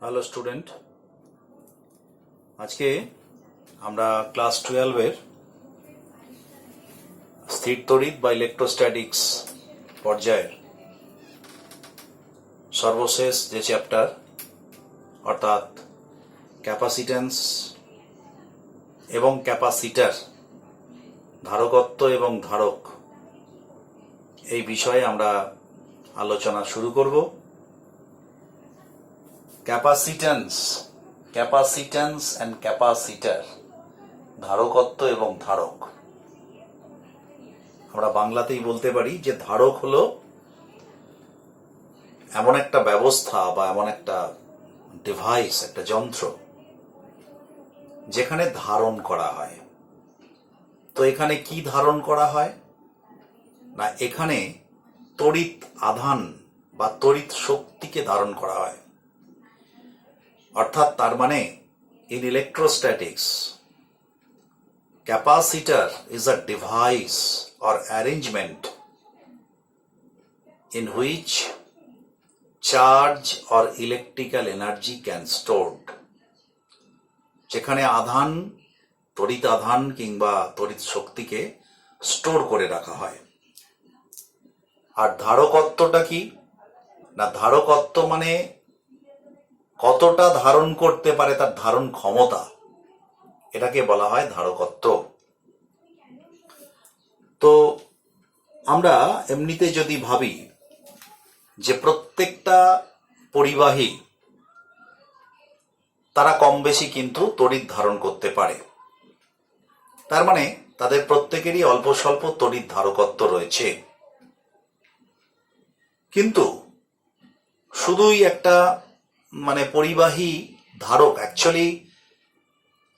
Hello student, আজকে আমরা class 12-এর স্থির তড়িৎ বা ইলেকট্রোস্ট্যাটিক্স পর্যায়ের সর্বশেষ যে চ্যাপ্টার অর্থাৎ ক্যাপাসিট্যান্স এবং ক্যাপাসিটার, ধারকত্ব এবং ধারক, এই বিষয়ে আমরা আলোচনা শুরু করব। ক্যাপাসিট্যান্স অ্যান্ড ক্যাপাসিটার, ধারকত্ব এবং ধারক। আমরা বাংলাতেই বলতে পারি যে ধারক হলো এমন একটা ব্যবস্থা বা এমন একটা ডিভাইস, একটা যন্ত্র যেখানে ধারণ করা হয়। তো এখানে কি ধারণ করা হয় না, এখানে তড়িৎ আধান বা তড়িৎ শক্তিকে ধারণ করা হয়। অর্থাৎ তার মানে in electrostatics, capacitor is a device or arrangement in which charge or electrical energy can stored, যেখানে আধান, তড়িৎ আধান কিংবা তড়িৎ শক্তিকে স্টোর করে রাখা হয়। আর ধারকত্বটা কি না, ধারকত্ব মানে কতটা ধারণ করতে পারে, তার ধারণ ক্ষমতা, এটাকে বলা হয় ধারকত্ব। তো আমরা এমনিতে যদি ভাবি যে প্রত্যেকটা পরিবাহী তারা কম বেশি কিন্তু তড়িৎ ধারণ করতে পারে, তার মানে তাদের প্রত্যেকেরই অল্প স্বল্প তড়িৎ ধারকত্ব রয়েছে। কিন্তু শুধুই একটা পরিবাহী ধারক, অ্যাকচুয়ালি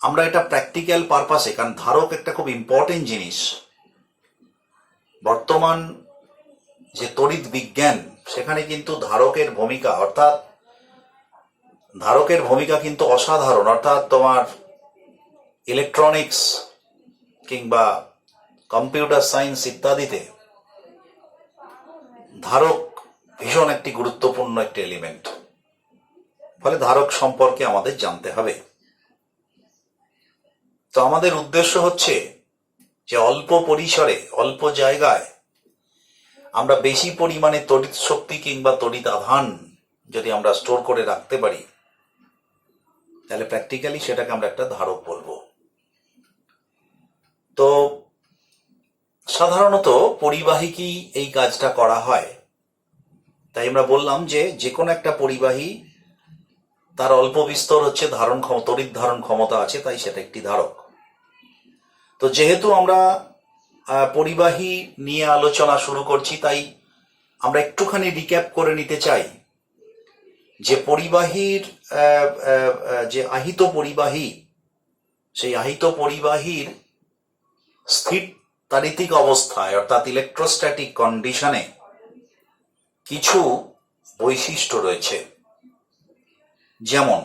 আমরা এটা প্র্যাকটিক্যাল পারপাসে, কারণ ধারক একটা খুব ইম্পর্টেন্ট জিনিস। বর্তমান যে তড়িৎ বিজ্ঞান, সেখানে কিন্তু ধারকের ভূমিকা, অর্থাৎ ধারকের ভূমিকা কিন্তু অসাধারণ। অর্থাৎ তোমার ইলেকট্রনিক্স কিংবা কম্পিউটার সায়েন্স ইত্যাদিতে ধারক ভীষণ একটি গুরুত্বপূর্ণ একটি এলিমেন্ট। ফলে ধারক সম্পর্কে আমাদের জানতে হবে। তো আমাদের উদ্দেশ্য হচ্ছে যে অল্প পরিসরে, অল্প জায়গায় আমরা বেশি পরিমাণে তড়িৎ শক্তি কিংবা তড়িৎ আধান যদি আমরা স্টোর করে রাখতে পারি, তাহলে প্র্যাকটিক্যালি সেটাকে আমরা একটা ধারক বলবো। তো সাধারণত পরিবাহীকেই এই কাজটা করা হয়। তাই আমরা বললাম যে কোনো একটা পরিবাহী তার অল্প বিস্তর হচ্ছে ধারণ ক্ষমতা, তড়িৎ ধারণ ক্ষমতা আছে, তাই সেটা একটি ধারক। তো যেহেতু আমরা পরিবাহী নিয়ে আলোচনা শুরু করছি, তাই আমরা একটুখানি রিক্যাপ করে নিতে চাই যে পরিবাহীর যে আহিত পরিবাহী, সেই আহিত পরিবাহীর স্থির তাড়িতিক অবস্থায় অর্থাৎ ইলেকট্রোস্ট্যাটিক কন্ডিশনে কিছু বৈশিষ্ট্য রয়েছে। যেমন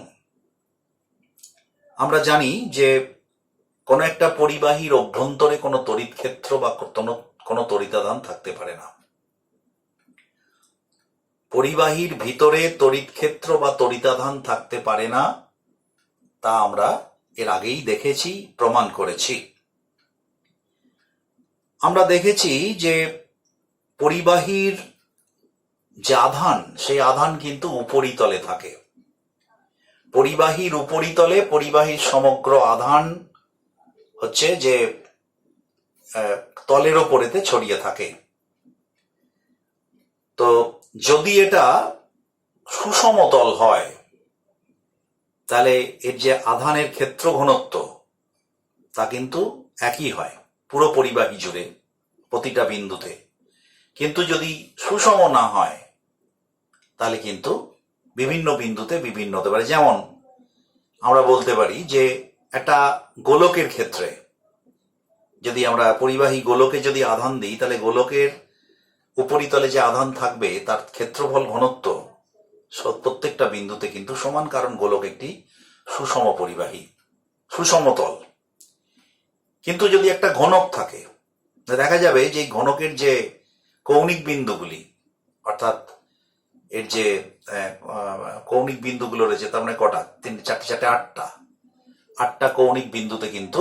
আমরা জানি যে কোনো একটা পরিবাহীর অভ্যন্তরে কোনো তড়িৎ ক্ষেত্র বা কোনো তড়িতাধান থাকতে পারে না। পরিবাহীর ভিতরে তড়িৎ ক্ষেত্র বা তড়িতাধান থাকতে পারে না, তা আমরা এর আগেই দেখেছি, প্রমাণ করেছি। আমরা দেখেছি যে পরিবাহীর যে আধান, সেই আধান কিন্তু উপরিতলে থাকে। পরিবাহীর উপরিতলে পরিবাহীর সমগ্র আধান হচ্ছে যে তলের ওপরেতে ছড়িয়ে থাকে। তো যদি এটা সুসমতল হয়, তাহলে এর যে আধানের ক্ষেত্র ঘনত্ব তা কিন্তু একই হয় পুরো পরিবাহী জুড়ে, প্রতিটা বিন্দুতে। কিন্তু যদি সুষম না হয়, তাহলে কিন্তু বিভিন্ন বিন্দুতে বিভিন্ন হতে পারে। যেমন আমরা বলতে পারি যে একটা গোলকের ক্ষেত্রে যদি আমরা পরিবাহী গোলকে যদি আধান দিই, তাহলে গোলকের উপরিতলে যে আধান থাকবে তার ক্ষেত্রফল ঘনত্ব প্রত্যেকটা বিন্দুতে কিন্তু সমান, কারণ গোলক একটি সুষম পরিবাহী, সুসমতল। কিন্তু যদি একটা ঘনক থাকে, দেখা যাবে যে ঘনকের যে কৌণিক বিন্দুগুলি, অর্থাৎ এর যে কৌণিক বিন্দুগুলো রয়েছে, তার মানে কটা, 3 4 4 8টা, 8টা কৌণিক বিন্দুতে কিন্তু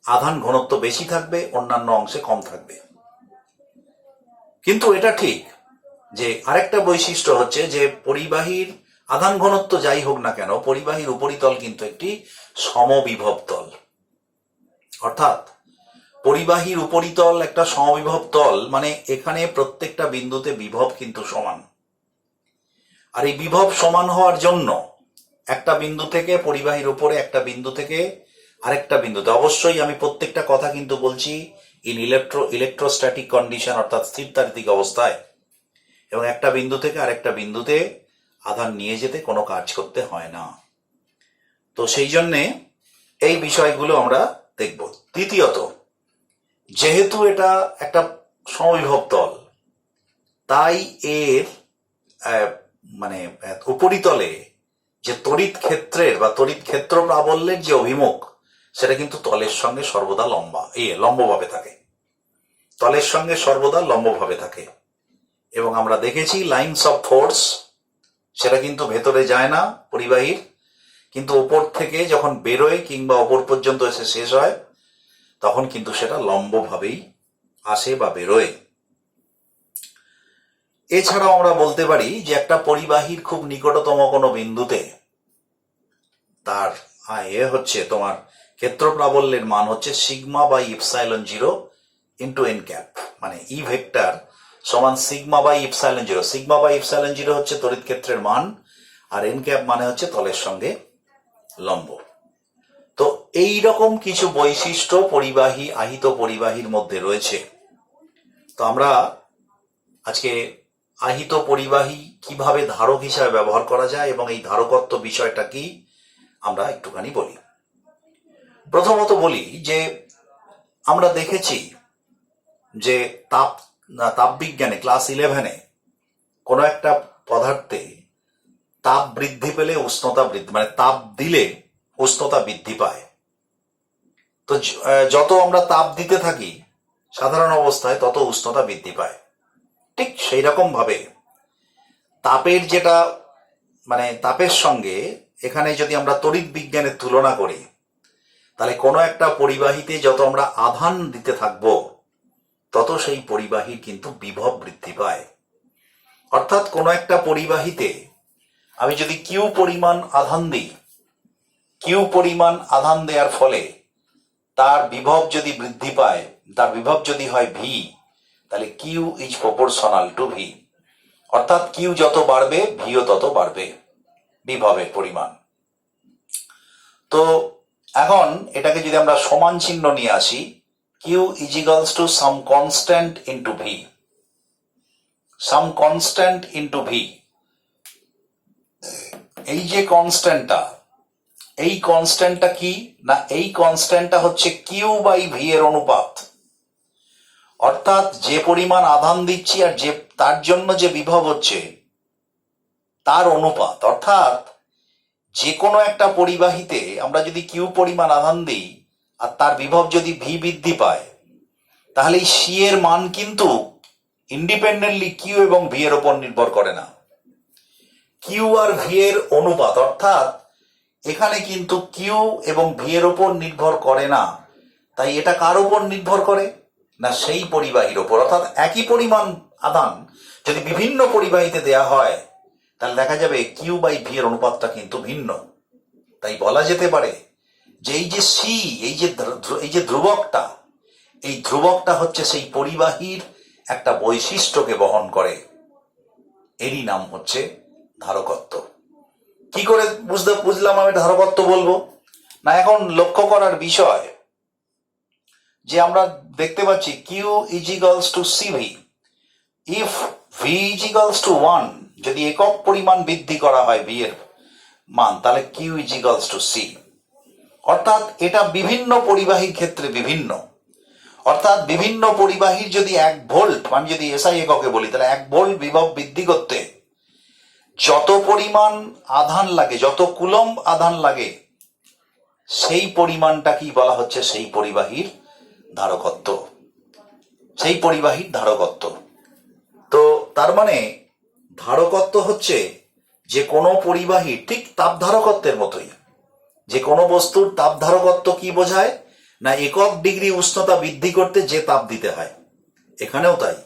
আধান ঘনত্ব বেশি থাকবে, অন্যান্য অংশে কম থাকবে। কিন্তু এটা ঠিক যে আরেকটা বৈশিষ্ট্য হচ্ছে যে পরিবাহীর আধান ঘনত্ব যাই হোক না কেন, পরিবাহীর উপরিতল কিন্তু একটি সমবিভব তল। অর্থাৎ পরিবাহীর উপরিতল একটা সমবিভব তল, মানে এখানে প্রত্যেকটা বিন্দুতে বিভব কিন্তু সমান। আর এই বিভব সমান হওয়ার জন্য একটা বিন্দু থেকে পরিবাহীর উপরে, একটা বিন্দু থেকে আরেকটা বিন্দুতে, অবশ্যই আমি প্রত্যেকটা কথা কিন্তু বলছি ইন ইলেকট্রোস্ট্যাটিক কন্ডিশন, অর্থাৎ স্থিরতাত্ত্বিক অবস্থায়, এবং একটা বিন্দু থেকে আরেকটা বিন্দুতে আধান নিয়ে যেতে কোনো কাজ করতে হয় না। তো সেই জন্যে এই বিষয়গুলো আমরা দেখব। দ্বিতীয়ত, যেহেতু এটা একটা সমবিভব তল, তাই এর মানে উপরিতলে যে তড়িৎ ক্ষেত্রের বা তড়িৎ ক্ষেত্র প্রাবল্যের যে অভিমুখ, সেটা কিন্তু তলের সঙ্গে সর্বদা লম্বভাবে থাকে, তলের সঙ্গে সর্বদা লম্বভাবে থাকে। এবং আমরা দেখেছি লাইনস অফ ফোর্স, সেটা কিন্তু ভেতরে যায় না পরিবাহীর, কিন্তু ওপর থেকে যখন বেরোয় কিংবা ওপর পর্যন্ত এসে শেষ হয়, তখন কিন্তু সেটা লম্বভাবেই আসে বা বেরোয়। এছাড়াও আমরা বলতে পারি যে একটা পরিবাহীর খুব নিকটতম কোনো বিন্দুতে তার হচ্ছে তোমার ক্ষেত্র প্রাবল্যের মান হচ্ছে sigma by epsilon 0 into N cap, মানে ই ভেক্টর সমান sigma by epsilon 0। Sigma by epsilon 0 হচ্ছে তড়িৎ ক্ষেত্রের মান, আর এন ক্যাপ মানে হচ্ছে তলের সঙ্গে লম্ব। তো এই রকম কিছু বৈশিষ্ট্য পরিবাহী, আহিত পরিবাহীর মধ্যে রয়েছে। তো আমরা আজকে আহিত পরিবাহী কিভাবে ধারক হিসাবে ব্যবহার করা যায় এবং এই ধারকত্ব বিষয়টা কি আমরা একটুখানি বলি। প্রথমত বলি যে আমরা দেখেছি যে তাপবিজ্ঞানে ক্লাস 11-এ কোনো একটা পদার্থে তাপ বৃদ্ধি পেলে উষ্ণতা বৃদ্ধি, মানে তাপ দিলে উষ্ণতা বৃদ্ধি পায়। তো যত আমরা তাপ দিতে থাকি সাধারণ অবস্থায়, তত উষ্ণতা বৃদ্ধি পায়। ঠিক সেই রকম ভাবে তাপের যেটা, মানে তাপের সঙ্গে এখানে যদি আমরা তড়িৎ বিজ্ঞানের তুলনা করি, তাহলে কোনো একটা পরিবাহীতে যত আমরা আধান দিতে থাকব, তত সেই পরিবাহীর কিন্তু বিভব বৃদ্ধি পায়। অর্থাৎ কোনো একটা পরিবাহীতে আমি যদি কিউ পরিমাণ আধান দিই, কিউ পরিমাণ আধান দেওয়ার ফলে তার বিভব যদি বৃদ্ধি পায়, তার বিভব যদি হয় ভি, তাহলে Q is proportional to V. অর্থাৎ কিউ যত বাড়বে ভিও তত বাড়বে, বিভবের পরিমাণ। তো এখন এটাকে যদি আমরা সমান চিহ্ন নিয়ে আসি, Q is equals to some constant into V, some constant into V. এই যে কনস্ট্যান্টটা, এই কনস্ট্যান্টটা কি না, এই কনস্ট্যান্টটা হচ্ছে কিউ বাই ভি এর অনুপাত। অর্থাৎ যে পরিমাণ আধান দিচ্ছি আর যে তার জন্য যে বিভব হচ্ছে তার অনুপাত। অর্থাৎ যে কোনো একটা পরিবাহীতে আমরা যদি কিউ পরিমাণ আধান দিই আর তার বিভব যদি ভি বৃদ্ধি পায়, তাহলে এই সি এর মান কিন্তু ইন্ডিপেন্ডেন্টলি কিউ এবং ভি এর উপর নির্ভর করে না, কিউ আর ভি এর অনুপাত। অর্থাৎ এখানে কিন্তু কিউ এবং ভি এর উপর নির্ভর করে না। তাই এটা কার উপর নির্ভর করে না, সেই পরিবাহীর ওপর। অর্থাৎ একই পরিমাণ আধান যদি বিভিন্ন পরিবাহীতে দেয়া হয়, তাহলে দেখা যাবে কিউ বাই ভি এর অনুপাতটা কিন্তু ভিন্ন। তাই বলা যেতে পারে যে এই যে সি, এই যে ধ্রুবকটা, এই ধ্রুবকটা হচ্ছে সেই পরিবাহীর একটা বৈশিষ্ট্যকে বহন করে, এরই নাম হচ্ছে ধারকত্ব। কি করে বুঝলাম আমি ধারকত্ব বলবো না, এখন লক্ষ্য করার বিষয় যে আমরা দেখতে পাচ্ছি Q is equals to CV, if V is equals to 1, যদি একক পরিমাণ বৃদ্ধি করা হয় ভি এর মান, তাহলে Q is equals to C. অর্থাৎ এটা বিভিন্ন পরিবাহীর ক্ষেত্রে বিভিন্ন। অর্থাৎ বিভিন্ন পরিবাহীর যদি 1 ভোল্ট, আমি যদি এসআই এককে বলি, তাহলে 1 ভোল্ট বিভব বৃদ্ধি করতে যত পরিমাণ আধান লাগে, যত কুলম্ব আধান লাগে, সেই পরিমাণটা কি বলা হচ্ছে, সেই পরিবাহীর ধারকত্ব, সেই পরিবাহীর ধারকত্ব। তো তার মানে ধারকত্ব হচ্ছে যে কোনো পরিবাহী, ঠিক তাপধারকত্বের মতোই, যে কোনো বস্তুর তাপধারকত্ব কি বোঝায় না একক ডিগ্রি উষ্ণতা বৃদ্ধি করতে যে তাপ দিতে হয়, এখানেও তাই,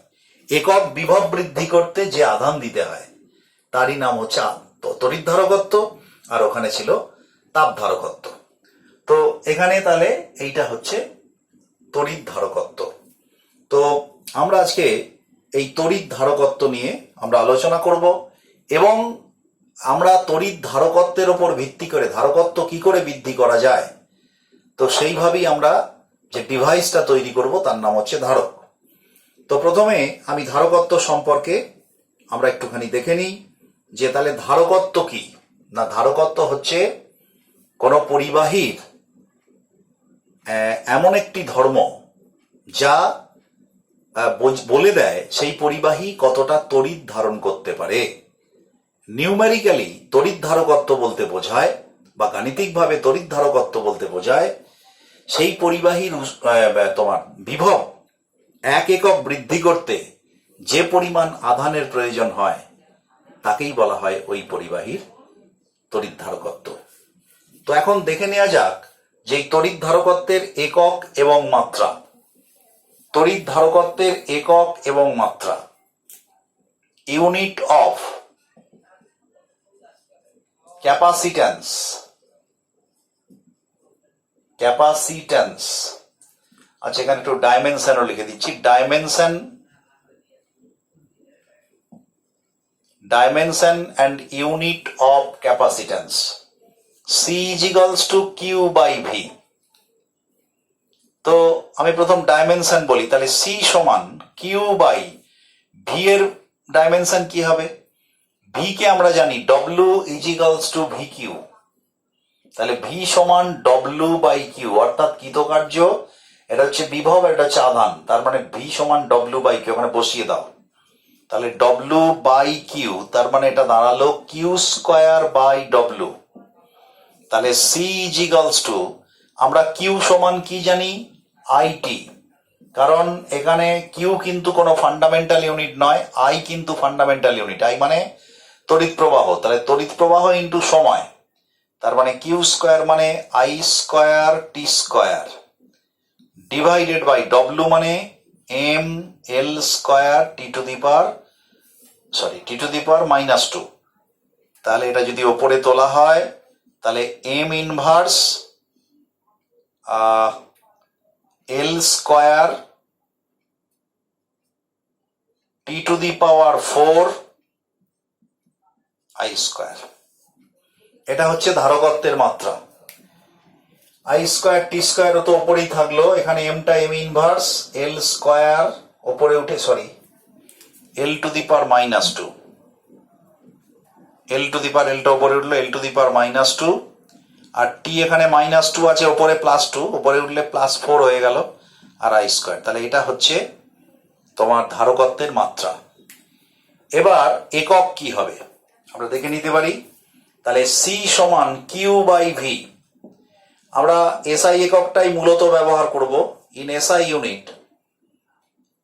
একক বিভব বৃদ্ধি করতে যে আধান দিতে হয় তারই নাম হচ্ছে তড়িৎ ধারকত্ব, আর ওখানে ছিল তাপ ধারকত্ব। তো এখানে তাহলে এইটা হচ্ছে তড়িৎ ধারকত্ব। তো আমরা আজকে এই তড়িৎ ধারকত্ব নিয়ে আমরা আলোচনা করব, এবং আমরা তড়িৎ ধারকত্বের ওপর ভিত্তি করে ধারকত্ব কি করে বৃদ্ধি করা যায়, তো সেইভাবেই আমরা যে ডিভাইসটা তৈরি করব তার নাম হচ্ছে ধারক। তো প্রথমে আমি ধারকত্ব সম্পর্কে আমরা একটুখানি দেখে নিই যে তাহলে ধারকত্ব কি না। ধারকত্ব হচ্ছে কোনো পরিবাহীর এমন একটি ধর্ম যা বলে দেয় সেই পরিবাহী কতটা তড়িৎ ধারণ করতে পারে। নিউমেরিক্যালি তড়িৎ ধারকত্ব বলতে বোঝায়, বা গাণিতিকভাবে তড়িৎ ধারকত্ব বলতে বোঝায় সেই পরিবাহীর তোমার বিভব এক একক বৃদ্ধি করতে যে পরিমাণ আধানের প্রয়োজন হয় তাকেই বলা হয় ওই পরিবাহীর তড়িৎ ধারকত্ব। তো এখন দেখে নেওয়া যাক যে তড়িৎ ধারকত্বের একক এবং মাত্রা। তড়িৎ ধারকত্বের একক এবং মাত্রা, ইউনিট অফ ক্যাপাসিট্যান্স। ক্যাপাসিট্যান্স, আচ্ছা এখানে একটু ডাইমেনশনও লিখে দিচ্ছি। Dimension and unit of capacitance, C is equals to Q by V. তো আমি প্রথম ডাইমেনশন বলি, তাহলে সি সমান কিউ বাই ভি এর ডাইমেনশন কি হবে? ভি কে আমরা জানি W is equals to V Q, তাহলে ভি সমান ডব্লিউ বাই কিউ, অর্থাৎ কৃতকার্য, এটা হচ্ছে বিভব, এটা হচ্ছে আধান, তার মানে ভি সমান ডব্লিউ বাই কিউ, ওখানে বসিয়ে দাও। তাহলে ডব্লিউ বাই কিউ, তার মানে এটা দাঁড়ালো কিউ স্কোয়ার বাই ডব্লিউ। তাহলে সি ইজ ইকুয়ালস টু, আমরা কিউ সমান কি জানি? আইটি, কারণ এখানে কিউ কিন্তু কোনো ফান্ডামেন্টাল ইউনিট নয়, আই কিন্তু ফান্ডামেন্টাল ইউনিট। আই মানে তড়িৎ প্রবাহ, তাহলে তড়িৎ প্রবাহ ইন্টু সময়, তার মানে কিউ স্কোয়ার মানে I square T square divided by W মানে M L square T to the power -2। তাহলে এটা যদি ওপরে তোলা হয় তাহলে M inverse L square T to the power 4 I square. এটা হচ্ছে ধারকত্বের মাত্রা। আই স্কোয়ার টি স্কোয়ার তো ওপরেই থাকলো, এখানে এমটা এম ইনভার্স এল স্কোয়ার ওপরে উঠে, L two the power -2, L two the পাওয়ার, এলটা ওপরে উঠলো, এল টু দি পাওয়ার -2, আর টি এখানে -2 আছে, ওপরে +2, উপরে উঠলে +4 হয়ে গেল, আর আই স্কোয়ার। তাহলে এটা হচ্ছে তোমার ধারকত্বের মাত্রা। এবার একক কি হবে আমরা দেখে নিতে পারি। তাহলে সি সমান কিউ বাই ভি, আমরা এসআই এককটাই মূলত ব্যবহার করব। ইন এসআই ইউনিট,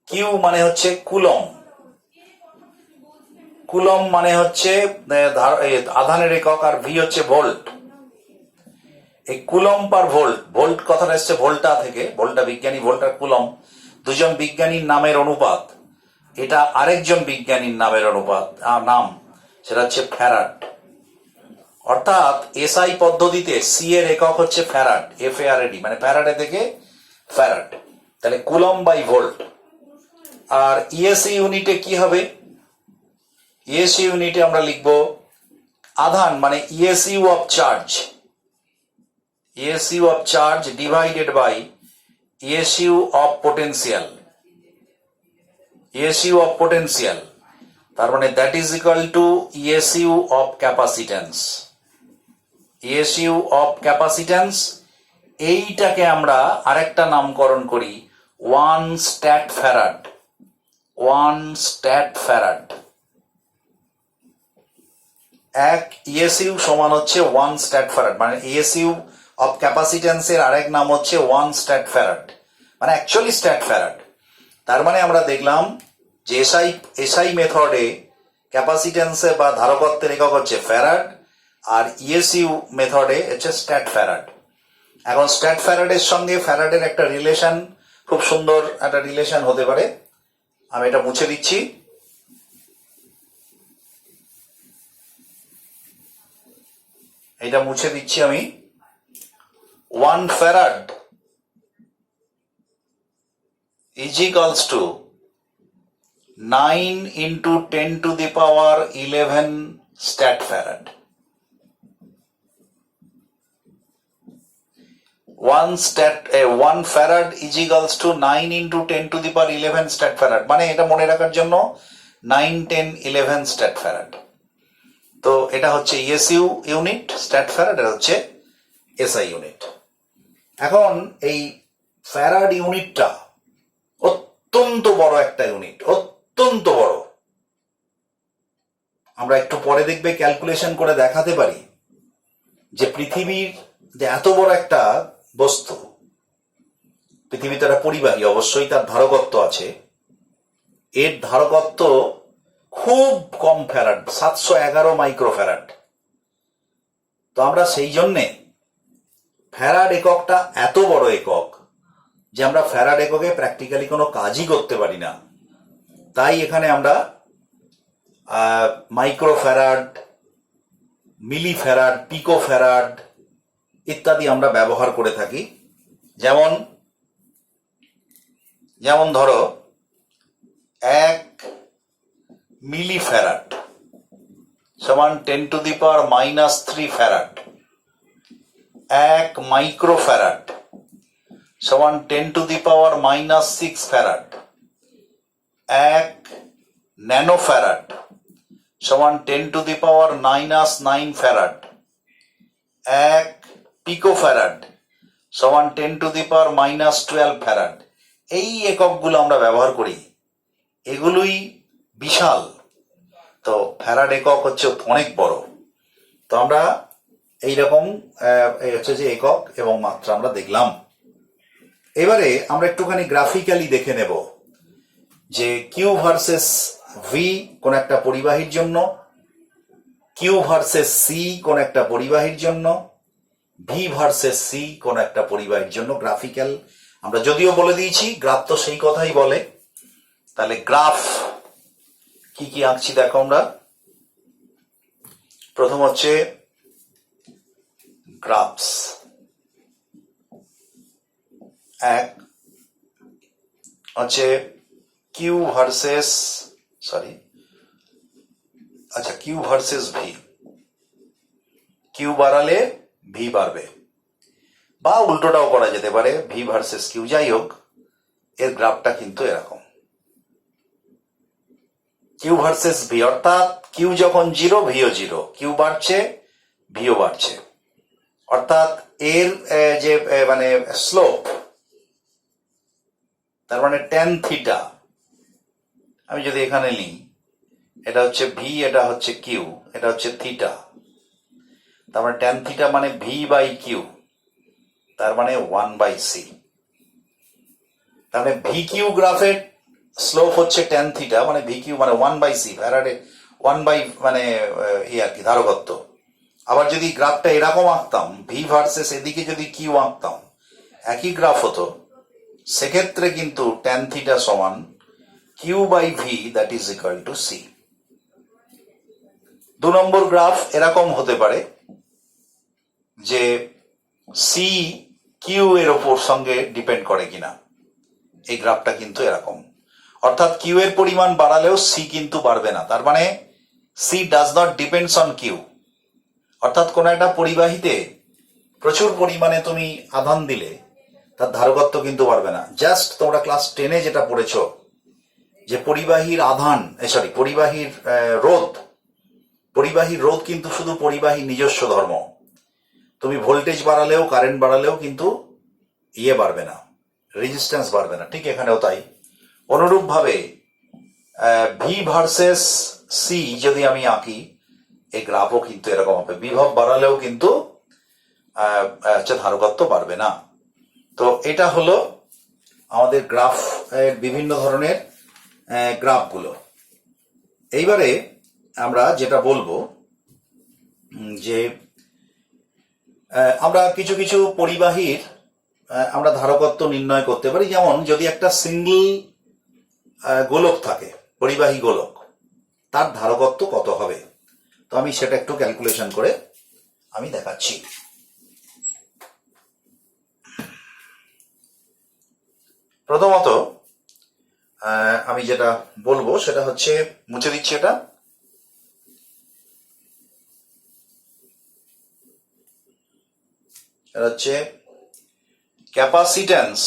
কিউ মানে হচ্ছে কুলম, কুলম মানে হচ্ছে আধানের একক, আর ভি হচ্ছে ভোল্ট। এই কুলম পার ভোল্ট, ভোল্ট কথাটা এসছে ভোল্টা থেকে, ভোল্টা বিজ্ঞানী, ভোল্ট আর কুলম দুজন বিজ্ঞানীর নামের অনুপাত। এটা আরেকজন বিজ্ঞানীর নামের অনুপাত, নাম, সেটা হচ্ছে ফ্যারাড। অর্থাৎ এসআই পদ্ধতিতে সি এর একক হচ্ছে ফ্যারাড, FARAD, মানে ফ্যারাডে থেকে ফ্যারাড। তাহলে কুলম বাই ভোল্ট। আর ইএসি ইউনিটে কি হবে? ইএসি ইউনিটে আমরা লিখব আধান মানে ESU of charge, ESU of charge divided by ESU of potential, ESU of potential, তার মানে that is equal to ESU of capacitance. ESU of capacitance, এইটাকে আমরা আরেকটা নামকরণ করি 1 স্ট্যাট ফ্যারাড, 1 স্ট্যাট ফ্যারাড। এক ইএসইউ সমান হচ্ছে 1 স্ট্যাট ফ্যারাড, মানে ইএসইউ অফ ক্যাপাসিট্যান্সের আরেক নাম হচ্ছে 1 স্ট্যাট ফ্যারাড, মানে অ্যাকচুয়ালি স্ট্যাট ফ্যারাড। তার মানে আমরা দেখলাম যে এসআই মেথডে ক্যাপাসিটেন্সে বা ধারকত্বের একক হচ্ছে ফ্যারাড, আর ইএসইউ মেথডে হচ্ছে স্ট্যাট ফ্যারাড। এখন স্ট্যাট ফ্যারাডের সঙ্গে ফ্যারাডের একটা রিলেশন, খুব সুন্দর একটা রিলেশন হতে পারে। আমি এটা মুছে দিচ্ছি। এটা মুছে দিচ্ছি আমি। 1 farad is equals to 9 into 10 to the power 11 stat farad. 1 farad is equals to 9 into 10 to the power 11 stat farad, মানে এটা মনে রাখার জন্য 9, 10, 11 stat farad। তো এটা হচ্ছে ইএসইউ ইউনিট স্ট্যাট ফ্যারাড, এটা হচ্ছে এসআই ইউনিট। এখন এই ফ্যারাড ইউনিটটা অত্যন্ত বড় একটা ইউনিট, অত্যন্ত বড়। আমরা একটু পরে দেখবে ক্যালকুলেশন করে দেখাতে পারি যে পৃথিবীর যে এত বড় একটা বস্তু, পৃথিবীতে একটা পরিবাহী, অবশ্যই তার ধারকত্ব আছে, এর ধারকত্ব খুব কম ফ্যারাড, 711 মাইক্রোফ্যারাড। তো আমরা সেই জন্যে ফ্যারাড এককটা এত বড় একক যে আমরা ফ্যারাড এককে প্র্যাকটিক্যালি কোনো কাজই করতে পারি না। তাই এখানে আমরা মাইক্রোফ্যারাড, মিলিফ্যারাড, পিকোফ্যারাড ইত্যাদি আমরা ব্যবহার করে থাকি। যেমন ধরো 1 মিলিফ্যারাড সমান 10 to the power -3 farad. 1 microfarad সমান 10 to the power -6 ফ্যারাড। 1 ন্যানোফ্যারাড সমান 10 to the power -9 ফ্যারাড। 1 পিকোফ্যারাড সমান 10 to the power -12 ফ্যারাড। এই এককগুলো আমরা ব্যবহার করি, এগুলোই বিশাল। তো ফ্যারাড একক হচ্ছে অনেক বড়। তো আমরা এইরকম হচ্ছে যে একক এবং মাত্রা আমরা দেখলাম। এবারে আমরা একটুখানি গ্রাফিক্যালি দেখে নেব যে কিউ ভার্সেস ভি কোন একটা পরিবাহীর জন্য, কিউ ভার্সেস সি কোন একটা পরিবাহীর জন্য, ভি ভার্সেস সি কোন একটা পরিবাহীর জন্য। গ্রাফিক্যাল আমরা যদিও বলে দিয়েছি, গ্রাফ তো সেই কথাই বলে। তাহলে গ্রাফ কি কি আঁকছি দেখো আমরা। প্রথম হচ্ছে গ্রাফস, এক হচ্ছে কিউ ভার্সেস ভি। কিউ বাড়ালে ভি বাড়বে, বা উল্টোটাও করা যেতে পারে, ভি ভার্সেস কিউ। যাই হোক, এর গ্রাফটা কিন্তু এরকম, কিউ ভার্সেস ভি, অর্থাৎ কিউ যখন 0 ভিও 0, কিউ বাড়ছে ভিও বাড়ছে। অর্থাৎ এর যে মানে স্লোপ, তার মানে ট্যান থিটা, আমি যদি এখানে নিই, এটা হচ্ছে ভি, এটা হচ্ছে কিউ, এটা হচ্ছে থিটা, তার মানে ট্যান থিটা মানে ভি বাই কিউ, তার মানে 1/c। তার মানে ভি কিউ গ্রাফের স্লোপ হচ্ছে ট্যান থিটা, মানে ভি কিউ মানে 1/c, ফ্যারাডে 1 বাই মানে আর কি ধারকত্ব। আবার যদি গ্রাফটা এরকম আঁকতাম, ভি ভার্সেস এদিকে যদি কিউ আঁকতাম, একই গ্রাফ হতো, সেক্ষেত্রে কিন্তু ট্যান থিটা সমান Q by V, that is equal to C. 2 নম্বর গ্রাফ এরকম হতে পারে যে সি কিউ এর ওপর সঙ্গে ডিপেন্ড করে কিনা। এই গ্রাফটা কিন্তু এরকম, অর্থাৎ কিউ এর পরিমাণ বাড়ালেও সি কিন্তু বাড়বে না। তার মানে C does not depends on Q. অর্থাৎ কোন একটা পরিবাহীতে প্রচুর পরিমাণে তুমি আধান দিলে তার ধারকত্ব কিন্তু বাড়বে না। জাস্ট তোমরা ক্লাস 10-এ যেটা পড়েছ যে পরিবাহীর আধান, পরিবাহীর রোধ কিন্তু শুধু পরিবাহীর নিজস্ব ধর্ম। তুমি ভোল্টেজ বাড়ালেও, কারেন্ট বাড়ালেও কিন্তু বাড়বে না, রেজিস্ট্যান্স বাড়বে না। ঠিক এখানেও তাই। অনুরূপভাবে ভি ভার্সেস সি যদি আমি আঁকি, এই গ্রাফও কিন্তু এরকম হবে, বিভব বাড়ালেও কিন্তু ধারকত্ব বাড়বে না। তো এটা হলো আমাদের গ্রাফ, বিভিন্ন ধরনের গ্রাফগুলো। এইবারে আমরা যেটা বলবো যে আমরা কিছু কিছু পরিবাহীর আমরা ধারকত্ব নির্ণয় করতে পারি। যেমন যদি একটা সিঙ্গল গোলক থাকে, পরিবাহী গোলক, তার ধারকত্ব কত হবে। তো আমি সেটা একটু ক্যালকুলেশন করে আমি দেখাচ্ছি। প্রথমত আমি যেটা বলবো সেটা হচ্ছে, মুছে দিচ্ছি এটা। এটা হচ্ছে capacitance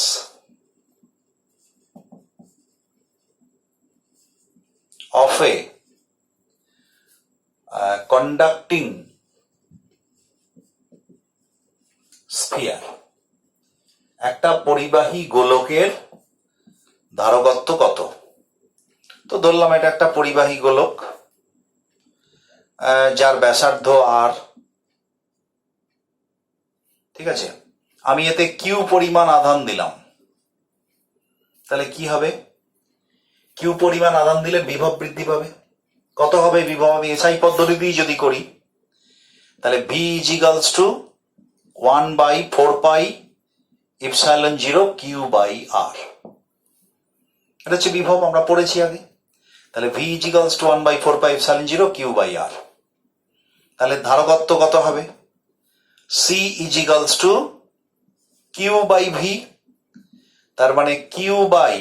of a conducting sphere। একটা পরিবাহী গোলকের ধারকত্ব কত। তো ধরলাম এটা একটা পরিবাহী গোলক যার ব্যাসার্ধ আর, ঠিক আছে। আমি এতে কিউ পরিমাণ আধান দিলাম, তাহলে কি হবে, কিউ পরিমাণ আধান দিলে বিভব বৃদ্ধি পাবে। কত হবে বিভব? আমি এসআই পদ্ধতি দিয়ে যদি করি তাহলে V is equals to 1/4πε0 Q by R. এটা হচ্ছে বিভব, আমরা পড়েছি আগে। তাহলে V is equals to 1/4πε0 Q by R. তাহলে ধারকত্ব কত হবে? C is equals to Q by V. তার মানে Q by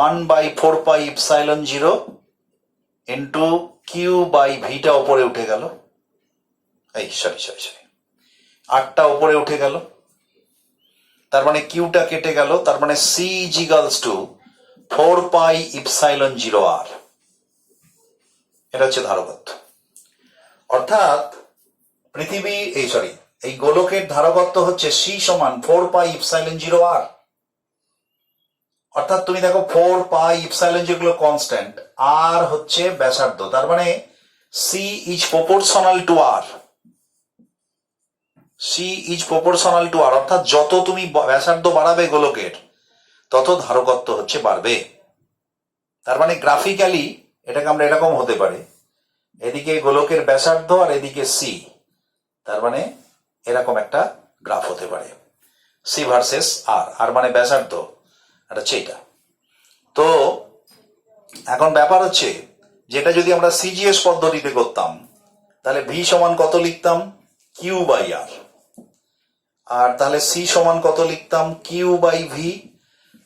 1/4πε0 into Q by ভিটা ওপরে উঠে গেল, এই সরি আটটা ওপরে উঠে গেল। তার মানে কিউটা কেটে গেল। তার মানে সি ইজ ইকুয়ালস টু 4πε0 আর। এটা হচ্ছে ধারকত্ব। অর্থাৎ পৃথিবী এই গোলকের ধারকত্ব হচ্ছে সি সমান 4πε0 আর। অর্থাৎ তুমি দেখো 4πε0 যেগুলো কনস্ট্যান্ট, আর হচ্ছে ব্যাসার্ধ। তার মানে C is proportional to R. C is proportional to R, অর্থাৎ যত তুমি ব্যাসার্ধ বাড়াবে গোলকের তত ধারকত্ব হচ্ছে বাড়বে। তার মানে গ্রাফিক্যালি এটাকে আমরা এরকম হতে পারে, এদিকে গোলকের ব্যাসার্ধ আর এদিকে সি, তার মানে এরকম একটা গ্রাফ হতে পারে, সি ভার্সেস আর। আর মানে ব্যাসার্ধ, এটা হচ্ছে এটা। তো এখন ব্যাপার হচ্ছে, যেটা যদি আমরা সিজিএস পদ্ধতিতে করতাম তাহলে ভি সমান কত লিখতাম? কিউ বাই আর। আর তাহলে সি সমান কত লিখতাম? Q by V.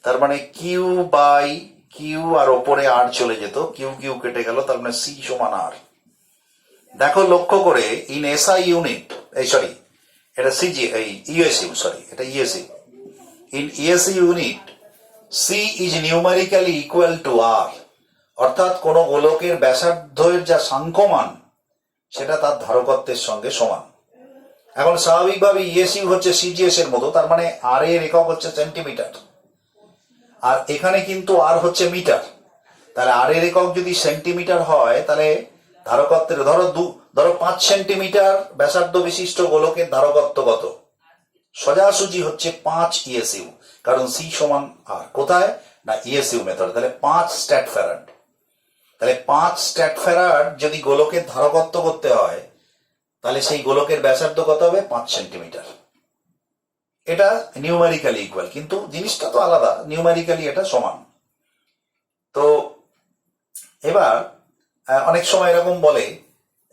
তার মানে কিউ বাই কিউ, আর ওপরে আর চলে যেত, কিউ কিউ কেটে গেল, তার মানে সি সমান আর। দেখো লক্ষ্য করে, ইন এসআই ইউনিট, এটা সিজি, এই ইউএসইউ, এটা ESU. In ESU unit C is numerically equal to R. অর্থাৎ কোন গোলকের ব্যাসার্ধের যা সাংখ্যমান সেটা তার ধারকত্বের সঙ্গে সমান। এখন স্বাভাবিকভাবে ইএসইউ হচ্ছে সিজিএস এর মতো, তার মানে আর এর একক হচ্ছে সেন্টিমিটার, আর এখানে কিন্তু আর হচ্ছে মিটার। তাহলে আর এর একক যদি সেন্টিমিটার হয় তাহলে ধারকত্বের, ধরো 5 সেন্টিমিটার ব্যাসার্ধ বিশিষ্ট গোলকের ধারকত্ব কত? সোজাসুজি হচ্ছে 5 ইএসইউ, কারণ সি সমান আর। কোথায় না ইএসইউ মেথড। তাহলে 5 স্ট্যাট ফ্যারাড। তাহলে 5 স্ট্যাট ফ্যারাড যদি গোলকের ধারকত্ব করতে হয় তাহলে সেই গোলকের ব্যাসার্ধ কত হবে? 5 সেন্টিমিটার। এটা নিউমেরিক্যালি ইকুয়াল, কিন্তু জিনিসটা তো আলাদা, নিউমেরিক্যালি এটা সমান। তো এবার অনেক সময় এরকম বলে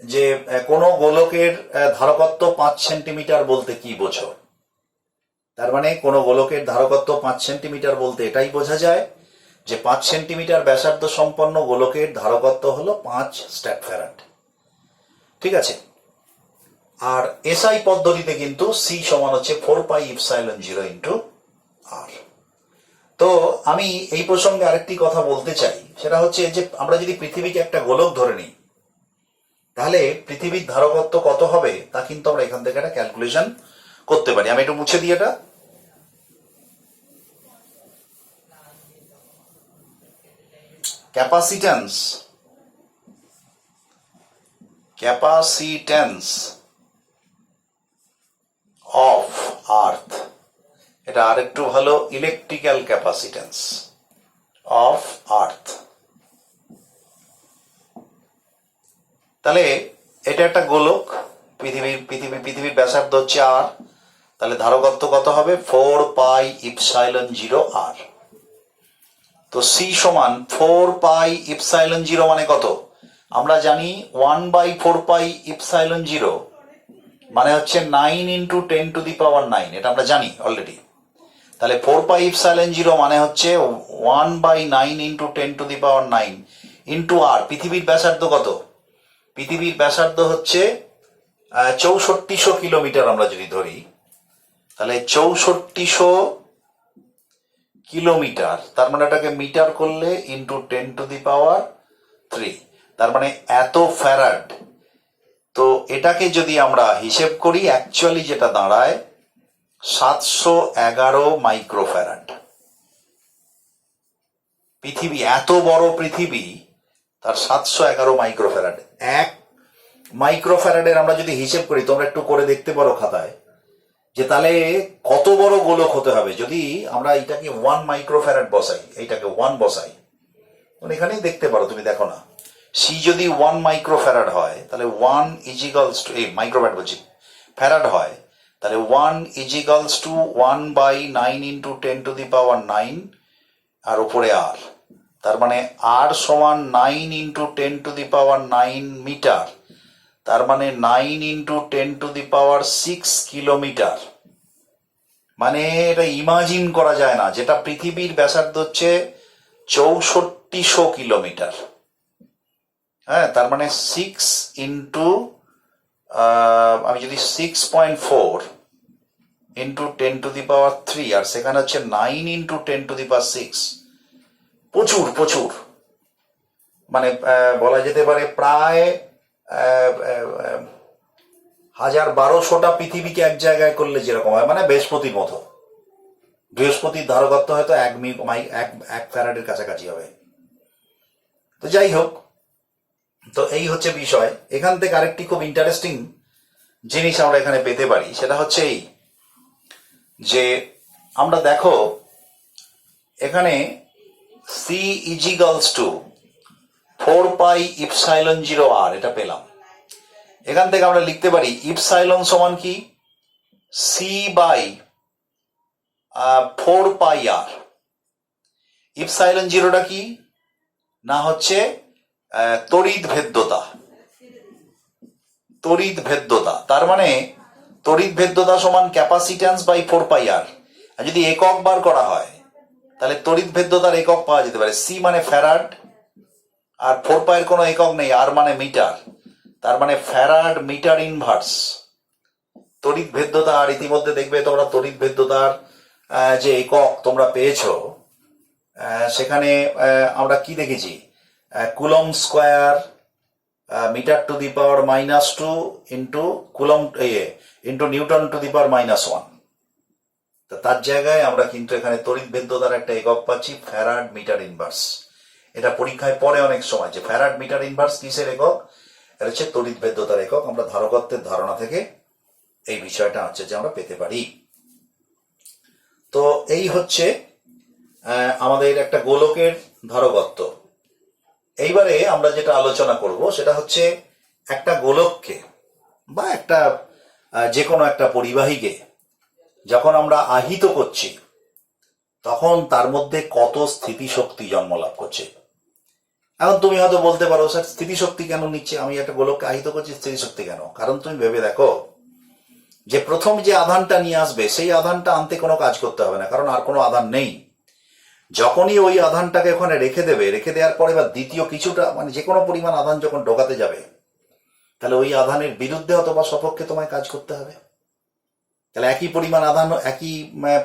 যে কোন গোলকের ধারকত্ব 5 সেন্টিমিটার বলতে কি বোঝো? তার মানে কোন গোলকের ধারকত্ব 5 সেন্টিমিটার বলতে এটাই বোঝা যায় যে 5 সেন্টিমিটার ব্যাসার্ধ সম্পন্ন গোলকের ধারকত্ব হলো 5 স্ট্যাট ফ্যারাড। ঠিক আছে। আর এসআই পদ্ধতিতে কিন্তু সি সমান হচ্ছে 4πε0 ইন্টু আর। তো আমি এই প্রসঙ্গে আরেকটি কথা বলতে চাই, সেটা হচ্ছে যে আমরা যদি পৃথিবীকে একটা গোলক ধরে নিই তাহলে পৃথিবীর ধারকত্ব কত হবে তা কিন্তু আমরা এখান থেকে একটা ক্যালকুলেশন করতে পারি। আমি একটু মুছে দিই এটা। ক্যাপাসিট্যান্স অফ আর্থ, এটা আরেকটু ভালো, ইলেকট্রিক্যাল ক্যাপাসিট্যান্স অফ আর্থ। তাহলে এটা একটা গোলক, পৃথিবীর ব্যাসার্ধ হচ্ছে আর, তাহলে ধারকত্ব কত হবে 4πε0 r। তো সি সমান 4πε0 মানে কত? আমরা জানি 1/4πε0 মানে হচ্ছে 9 × 10⁹ এটা আমরা জানি অলরেডি। তাহলে 4πε0 মানে হচ্ছে 1/9 × 10⁹ ইন্টু আর। পৃথিবীর ব্যাসার্ধ কত? পৃথিবীর ব্যাসার্ধ হচ্ছে 6400 কিলোমিটার আমরা যদি ধরি, তাহলে 6400 কিলোমিটার, তার মানে এটাকে মিটার করলে ইন্টু 10⁻3, তার মানে এত ফ্যারাড। তো এটাকে যদি আমরা হিসেব করি অ্যাকচুয়ালি যেটা দাঁড়ায় 711 মাইক্রোফ্যারাড। পৃথিবী এত বড়, পৃথিবী তার 711 মাইক্রোফ্যারাড। এক মাইক্রোফ্যারাডের আমরা যদি হিসেব করি, তোমরা একটু করে দেখতে পারো খাতায়, যে তাহলে কত বড় গোলক হতে হবে যদি আমরা এটাকে 1 মাইক্রোফ্যারাড বসাই, এইটাকে 1 বসাই। এখানেই দেখতে পারো, তুমি দেখো না, সি যদি 1 মাইক্রোফ্যারাড হয় তাহলে 1 ইজিক্যালস টু, এই মাইক্রোফ্যারাড বলছি, ফ্যারাড হয়, তাহলে 1 ইজিক্যালস টু 1/9 × 10⁹ আর উপরে আর, তার মানে আর সমান 9 × 10⁹ মিটার, তার মানে 9 × 10⁶ কিলোমিটার। মানে এটা ইমাজিন করা যায় না, যেটা পৃথিবীর ব্যাসার্ধ হচ্ছে 6400 কিলোমিটার। হ্যাঁ, তার মানে 6 ইন্টু, আমি যদি 6.4 ইন্টু 10⁻3, আর সেখানে হচ্ছে 9 × 10⁶, প্রচুর প্রচুর, মানে বলা যেতে পারে প্রায় 1200টা পৃথিবীকে এক জায়গায় করলে যেরকম হয়, মানে বৃহস্পতির মতো। বৃহস্পতির ধারকত্ব হয়তো 1 ফ্যারাডের কাছাকাছি হবে। তো যাই হোক, তো এই হচ্ছে বিষয়। এখান থেকে আরেকটি খুব ইন্টারেস্টিং জিনিস আমরা এখানে পেতে পারি, সেটা হচ্ছে এই যে আমরা দেখো এখানে সি ইজিক্যালস টু 4πε0 r, এটা পেলাম। এখান থেকে আমরা লিখতে পারি ইপসাইলন সমান কি c/4πr। ইপসাইলন জিরোটা কি না, হচ্ছে তড়িৎ ভেদ্যতা। তড়িৎ ভেদ্যতা, তার মানে তড়িৎ ভেদ্যতা সমান ক্যাপাসিট্যান্স বাই 4πr। আর যদি একক বার করা হয় তাহলে তড়িৎ ভেদ্যতার একক পাওয়া যেতে পারে। সি মানে ফ্যারাড, আর 4π এর কোনো একক নেই, আর মানে মিটার, তার মানে ফ্যারাড মিটার ইনভার্স তড়িৎ ভেদ্যতা। আর ইতিমধ্যে দেখবে তোমরা তড়িৎ ভেদ্যতার যে একক তোমরা পেয়েছো, সেখানে আমরা কি দেখেছি, coulomb square m²-2 into coulomb into N⁻⁻1। তার জায়গায় আমরা কিন্তু এখানে তড়িৎ ভেদ্যতার একটা একক পাচ্ছি ফ্যারাড মিটার ইনভার্স। এটা পরীক্ষায় পড়ে অনেক সময়, যে ফ্যারাড মিটার ইনভার্স কিসের একক, এটা হচ্ছে তড়িৎ ভেদ্যতার একক। আমরা ধারকত্বের ধারণা থেকে এই বিষয়টা হচ্ছে যে আমরা পেতে পারি। তো এই হচ্ছে আমাদের একটা গোলকের ধারকত্ব। এইবারে আমরা যেটা আলোচনা করব সেটা হচ্ছে একটা গোলককে বা একটা যে কোনো একটা পরিবাহীকে যখন আমরা আহিত করছি, তখন তার মধ্যে কত স্থিতিশক্তি জন্ম লাভ করছে। এখন তুমি হয়তো বলতে পারো, স্যার স্থিতিশক্তি কেন নিচ্ছে, আমি একটা গোলককে আহিত করছি, স্থিতিশক্তি কেন? কারণ তুমি ভেবে দেখো যে প্রথম যে আধানটা নিয়ে আসবে সেই আধানটা আনতে কোনো কাজ করতে হবে না, কারণ আর কোনো আধান নেই। যখনই ওই আধানটাকে ওখানে রেখে দেবে, রেখে দেওয়ার পরে বা দ্বিতীয় কিছুটা মানে যে কোনো পরিমাণ আধান যখন ঢোকাতে যাবে, তাহলে ওই আধানের বিরুদ্ধে অথবা সপক্ষে তোমায় কাজ করতে হবে। তাহলে একই পরিমাণ আধান, একই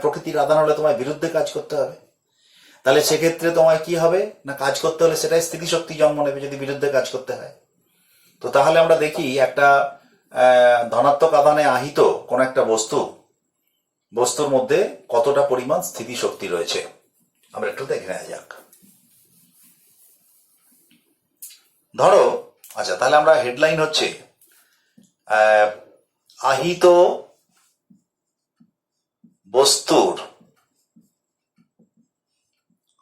প্রকৃতির আধান হলে তোমায় বিরুদ্ধে কাজ করতে হবে। তাহলে সেক্ষেত্রে তোমায় কি হবে না, কাজ করতে হলে সেটাই স্থিতিশক্তি জন্ম নেবে যদি বিরুদ্ধে কাজ করতে হয়। তো তাহলে আমরা দেখি একটা ধনাত্মক আধানে আহিত কোন একটা বস্তুর মধ্যে কতটা পরিমাণ স্থিতিশক্তি রয়েছে, আমরা একটু দেখে নেওয়া যাক। ধরো, আচ্ছা তাহলে আমরা হেডলাইন হচ্ছে আহিত বস্তুর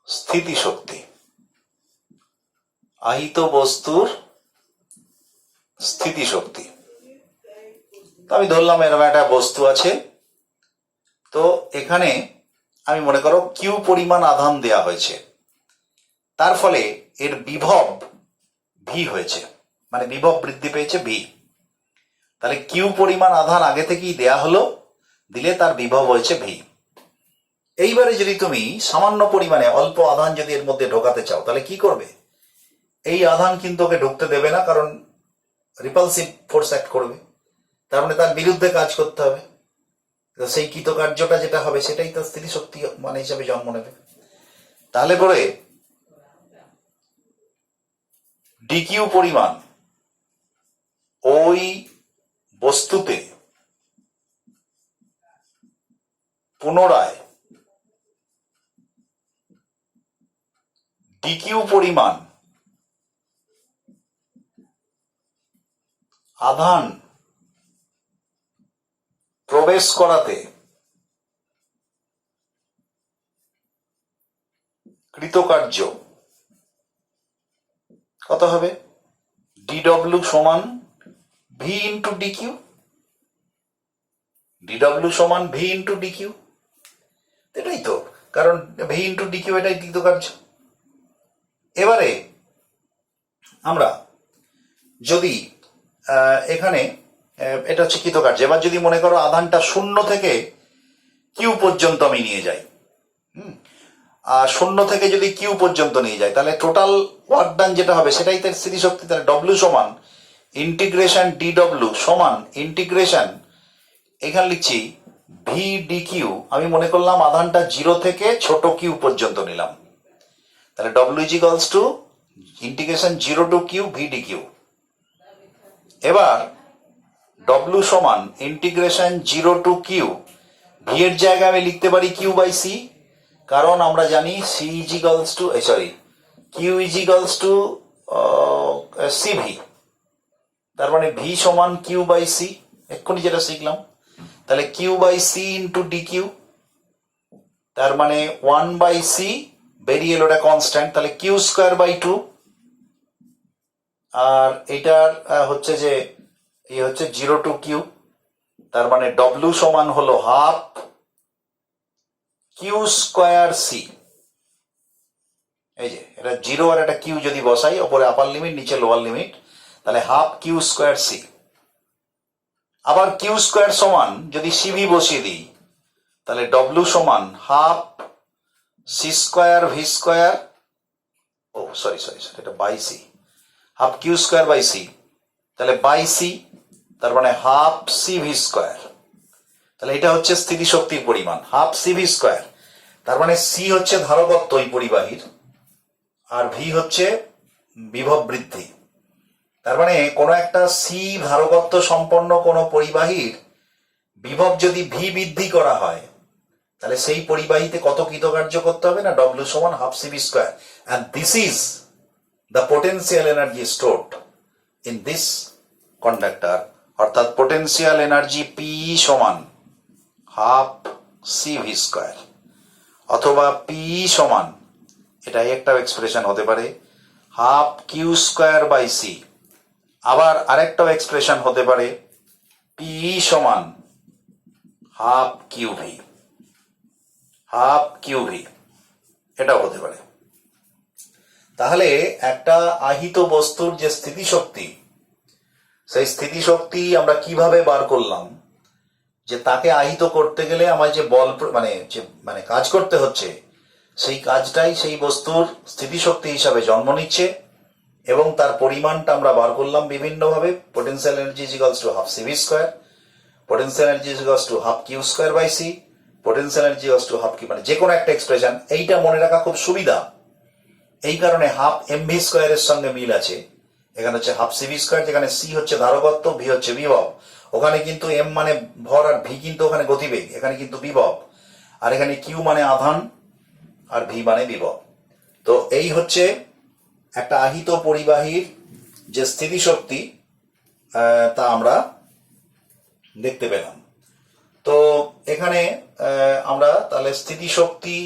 স্থিতিশক্তি। আহিত বস্তুর স্থিতিশক্তি। তো আমি ধরলাম এরকম একটা বস্তু আছে, তো এখানে আমি মনে করো কিউ পরিমাণ আধান দেয়া হয়েছে, তার ফলে এর বিভব ভি হয়েছে, মানে বিভব বৃদ্ধি পেয়েছে ভি। তাহলে কিউ পরিমাণ আধান আগে থেকেই দেয়া হলো, দিলে তার বিভব হয়েছে ভি। এইবারে যদি তুমি সামান্য পরিমাণে অল্প আধান যদি এর মধ্যে ঢোকাতে চাও, তাহলে কি করবে? এই আধান কিন্তু ওকে ঢুকতে দেবে না, কারণ রিপালসিভ ফোর্স অ্যাক্ট করবে, তার মানে তার বিরুদ্ধে কাজ করতে হবে। সেই কৃতকার্যটা যেটা হবে সেটাই তার স্থিতিশক্তি মানে হিসাবে জন্ম নেবে। তাহলে পরে ডিকিউ পরিমাণ ওই বস্তুতে পুনরায় ডিকিউ পরিমাণ আধান প্রবেশ করাতে কৃতকার্য কত হবে? ডিডব্লিউ সমান ভি ইন্টু ডিকিউ। ডিডব্লিউ সমান ভি ইন্টু ডিকিউ, এটাই তো, কারণ ভি ইন্টু ডিকিউ এটাই কৃতকার্য। এবারে আমরা যদি এখানে এটা হচ্ছে কৃতকার্য, এবার যদি মনে করো আধানটা 0 থেকে কিউ পর্যন্ত আমি নিয়ে যাই, আর 0 থেকে যদি কিউ পর্যন্ত নিয়ে যাই, তাহলে টোটাল ওয়ার্ক ডান যেটা হবে সেটাই তার স্থিতিশক্তি। তাহলে ডব্লিউ সমান ইন্টিগ্রেশন ডিডব্লিউ সমান ইন্টিগ্রেশন, এখানে লিখছি ভি ডি কিউ। আমি মনে করলাম আধানটা 0 থেকে ছোট কিউ পর্যন্ত নিলাম, তাহলে W is equals to integration 0 to Q V D Q. এবার ডব্লিউ সমান ইন্টিগ্রেশন 0 টু কিউ, ভি এর জায়গায় আমি লিখতে পারি কিউ বাই সি, কারণ আমরা জানি C is equals to Q is equals to CV, তার মানে ভি সমান কিউ বাই সি, এক্ষুনি যেটা শিখলাম। তাহলে Q by C into D Q, তার মানে 1 বাই সি, বেরিয়ে এলো এটা কনস্ট্যান্ট, তাহলে কিউ স্কোয়ার বাই 2। আর এটার হচ্ছে যে এই হচ্ছে 0 টু কিউ, তার মানে ডব্লিউ সমান হলো হাফ কিউ স্কোয়ার সি। এই যে এটা 0 আর একটা কিউ যদি বসাই, ওপরে আপার লিমিট নিচে লোয়ার লিমিট, তাহলে হাফ কিউ স্কোয়ার সি। আবার কিউ স্কোয়ার সমান যদি সিভি বসিয়ে দিই, তাহলে ডব্লিউ সমান half C square V square, oh sorry এটা by C, half Q square by C, তাহলে বাই সি, তার মানে হাফ সি ভি স্কোয়ার। তাহলে এটা হচ্ছে স্থিতিশক্তির পরিমাণ হাফ সি ভি স্কোয়ার। তার মানে সি হচ্ছে ধারকত্ব ওই পরিবাহীর, আর ভি হচ্ছে বিভব বৃদ্ধি। তার মানে কোনো একটা সি ধারকত্ব সম্পন্ন কোনো পরিবাহীর বিভব যদি ভি বৃদ্ধি করা হয়, তাহলে সেই পরিবাহীতে কত কৃতকার্য করতে হবে না, ডব্লিউ সমান half C V square. And this is the potential energy stored in this conductor, অর্থাৎ পোটেন্সিয়াল এনার্জি পি সমান হাফ সি ভি স্কোয়ার, অথবা পি সমান, এটাই একটা এক্সপ্রেশন হতে পারে, half Q square by C. আবার আরেকটাও এক্সপ্রেশন হতে পারে পি সমান হাফ কিউ ভি, এটাও হতে পারে। তাহলে একটা আহিত বস্তুর যে স্থিতিশক্তি, সেই স্থিতিশক্তি আমরা কিভাবে বার করলাম, যে তাকে আহিত করতে গেলে আমার যে বল মানে কাজ করতে হচ্ছে, সেই কাজটাই সেই বস্তুর স্থিতিশক্তি হিসাবে জন্ম নিচ্ছে, এবং তার পরিমাণটা আমরা বার করলাম বিভিন্নভাবে। Potential energy is equals to half C V square, potential energy is equals to half Q square by C, potential energy equals to half Q, মানে যে কোনো একটা এক্সপ্রেশন। এইটা মনে রাখা খুব সুবিধা, এই কারণে হাফ এম ভি স্কোয়ারের সঙ্গে মিল আছে। এখানে হচ্ছে হাফ সি ভি স্কোয়ার, যেখানে সি হচ্ছে ধারকত্ব, ভি হচ্ছে বিভব। ওখানে কিন্তু এম মানে ভর, আর ভি কিন্তু ওখানে গতিবেগ, এখানে কিন্তু বিভব। আর এখানে কিউ মানে আধান, আর ভি মানে বিভব। তো এই হচ্ছে একটা আহিত পরিবাহীর যে স্থিতিশক্তি, তা আমরা দেখতে পেলাম। তো এখানে আমরা তাহলে স্থিতিশক্তি